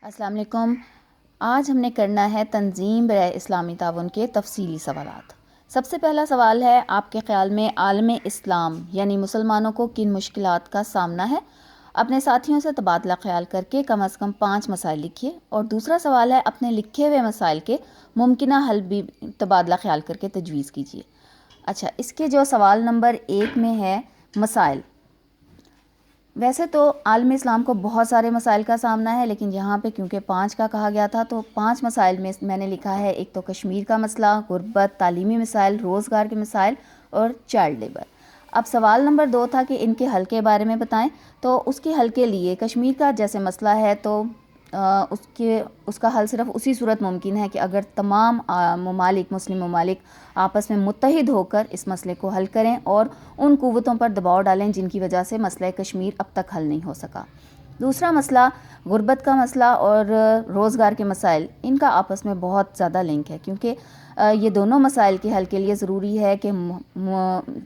السلام علیکم۔ آج ہم نے کرنا ہے تنظیم برائے اسلامی تعاون کے تفصیلی سوالات۔ سب سے پہلا سوال ہے، آپ کے خیال میں عالم اسلام یعنی مسلمانوں کو کن مشکلات کا سامنا ہے؟ اپنے ساتھیوں سے تبادلہ خیال کر کے کم از کم 5 مسائل لکھیے۔ اور دوسرا سوال ہے، اپنے لکھے ہوئے مسائل کے ممکنہ حل بھی تبادلہ خیال کر کے تجویز کیجیے۔ اچھا، اس کے جو سوال نمبر 1 میں ہے مسائل، ویسے تو عالم اسلام کو بہت سارے مسائل کا سامنا ہے، لیکن یہاں پہ کیونکہ 5 کا کہا گیا تھا تو 5 مسائل میں نے لکھا ہے، ایک تو کشمیر کا مسئلہ، غربت، تعلیمی مسائل، روزگار کے مسائل اور چائلڈ لیبر۔ اب سوال نمبر 2 تھا کہ ان کے حل کے بارے میں بتائیں، تو اس کے حل کے لیے کشمیر کا جیسے مسئلہ ہے تو اس کا حل صرف اسی صورت ممکن ہے کہ اگر تمام مسلم ممالک آپس میں متحد ہو کر اس مسئلے کو حل کریں اور ان قوتوں پر دباؤ ڈالیں جن کی وجہ سے مسئلہ کشمیر اب تک حل نہیں ہو سکا۔ دوسرا مسئلہ غربت کا مسئلہ اور روزگار کے مسائل، ان کا آپس میں بہت زیادہ لنک ہے، کیونکہ یہ دونوں مسائل کے حل کے لیے ضروری ہے کہ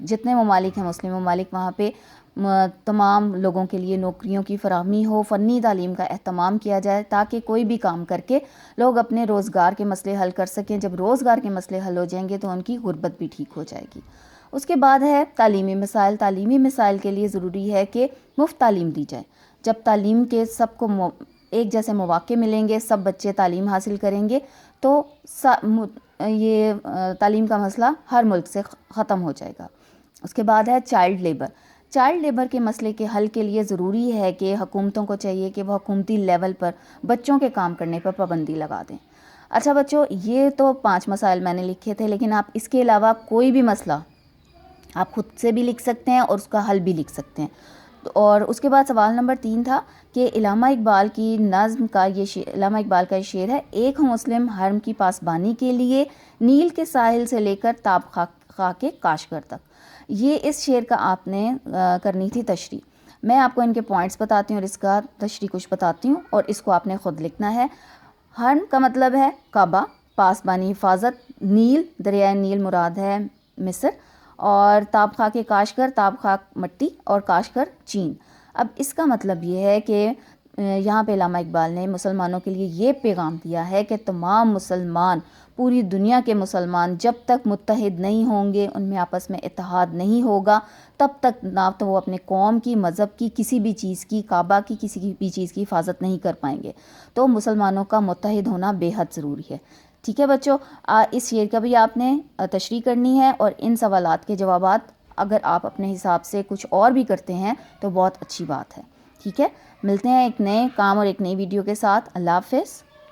جتنے ممالک ہیں مسلم ممالک، وہاں پہ تمام لوگوں کے لیے نوکریوں کی فراہمی ہو، فنی تعلیم کا اہتمام کیا جائے تاکہ کوئی بھی کام کر کے لوگ اپنے روزگار کے مسئلے حل کر سکیں۔ جب روزگار کے مسئلے حل ہو جائیں گے تو ان کی غربت بھی ٹھیک ہو جائے گی۔ اس کے بعد ہے تعلیمی مسائل۔ تعلیمی مسائل کے لیے ضروری ہے کہ مفت تعلیم دی جائے۔ جب تعلیم کے سب کو ایک جیسے مواقع ملیں گے، سب بچے تعلیم حاصل کریں گے تو یہ تعلیم کا مسئلہ ہر ملک سے ختم ہو جائے گا۔ اس کے بعد ہے چائلڈ لیبر۔ چائلڈ لیبر کے مسئلے کے حل کے لیے ضروری ہے کہ حکومتوں کو چاہیے کہ وہ حکومتی لیول پر بچوں کے کام کرنے پر پابندی لگا دیں۔ اچھا بچوں، یہ تو 5 مسائل میں نے لکھے تھے، لیکن آپ اس کے علاوہ کوئی بھی مسئلہ آپ خود سے بھی لکھ سکتے ہیں اور اس کا حل بھی لکھ سکتے ہیں۔ اور اس کے بعد سوال نمبر 3 تھا کہ علامہ اقبال کی نظم کا علامہ اقبال کا یہ شعر ہے، ایک ہم مسلم حرم کی پاسبانی کے لیے، نیل کے ساحل سے لے کر تاب خاک کے کاشغر تک۔ یہ اس شعر کا آپ نے کرنی تھی تشریح۔ میں آپ کو ان کے پوائنٹس بتاتی ہوں اور اس کا تشریح کچھ بتاتی ہوں، اور اس کو آپ نے خود لکھنا ہے۔ حرم کا مطلب ہے کعبہ، پاسبانی حفاظت، نیل دریائے نیل مراد ہے مصر، اور تاب خاک کاشغر، تاب خاک مٹی اور کاشغر چین۔ اب اس کا مطلب یہ ہے کہ یہاں پہ علامہ اقبال نے مسلمانوں کے لیے یہ پیغام دیا ہے کہ تمام مسلمان، پوری دنیا کے مسلمان جب تک متحد نہیں ہوں گے، ان میں آپس میں اتحاد نہیں ہوگا، تب تک نہ تو وہ اپنے قوم کی، مذہب کی، کسی بھی چیز کی، کعبہ کی کسی بھی چیز کی حفاظت نہیں کر پائیں گے۔ تو مسلمانوں کا متحد ہونا بے حد ضروری ہے۔ ٹھیک ہے بچوں، اس شعر کا بھی آپ نے تشریح کرنی ہے، اور ان سوالات کے جوابات اگر آپ اپنے حساب سے کچھ اور بھی کرتے ہیں تو بہت اچھی بات ہے۔ ٹھیک ہے، ملتے ہیں ایک نئے کام اور ایک نئی ویڈیو کے ساتھ۔ اللہ حافظ۔